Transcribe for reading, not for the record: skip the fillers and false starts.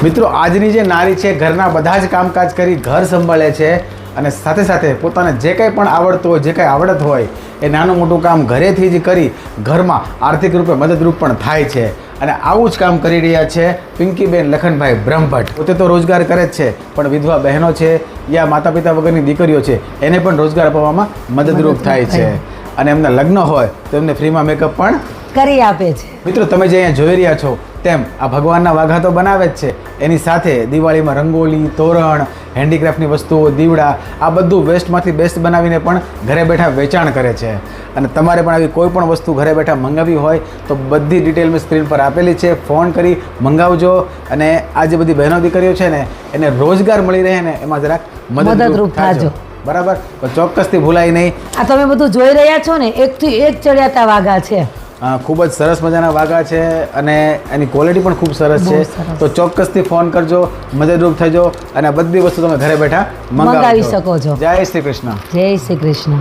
મિત્રો આજની જે નારી છે ઘરના બધા જ કામકાજ કરી ઘર સંભાળે છે અને સાથે સાથે પોતાને જે કંઈ પણ આવડતું હોય જે કંઈ આવડત હોય એ નાનું મોટું કામ ઘરેથી જ કરી ઘરમાં આર્થિક રૂપે મદદરૂપ પણ થાય છે અને આવું જ કામ કરી રહ્યા છે પિંકીબેન લખનભાઈ બ્રહ્મભટ્ટ. પોતે તો રોજગાર કરે જ છે પણ વિધવા બહેનો છે યા માતા પિતા વગરની દીકરીઓ છે એને પણ રોજગાર અપાવવામાં મદદરૂપ થાય છે અને એમના લગ્ન હોય તો એમને ફ્રીમાં મેકઅપ પણ કરી આપે છે. મિત્રો તમે જે અહીંયા જોઈ રહ્યા છો તેમ આ ભગવાનના વાઘા તો બનાવે જ છે, એની સાથે દિવાળીમાં રંગોળી, તોરણ, હેન્ડીક્રાફ્ટની વસ્તુઓ, દીવડા આ બધું વેસ્ટમાંથી બેસ્ટ બનાવીને પણ ઘરે બેઠા વેચાણ કરે છે. અને તમારે પણ આવી કોઈ પણ વસ્તુ ઘરે બેઠા મંગાવી હોય તો બધી ડિટેલ મેં સ્ક્રીન પર આપેલી છે, ફોન કરી મંગાવજો. અને આ જે બધી બહેનો દીકરીઓ છે ને એને રોજગાર મળી રહે ને એમાં જરાક મદદરૂપ થાજો. બરાબર, તો ચોક્કસથી ભૂલાય નહીં. આ તમે બધું જોઈ રહ્યા છો ને, એકથી એક ચડિયાતા વાઘા છે. ખૂબ જ સરસ મજાના વાઘા છે અને એની ક્વોલિટી પણ ખૂબ સરસ છે. તો ચોક્કસથી ફોન કરજો, મદદરૂપ થજો અને આ બધી વસ્તુ તમે ઘરે બેઠા મંગાવી શકો છો. જય શ્રી કૃષ્ણ. જય શ્રી કૃષ્ણ.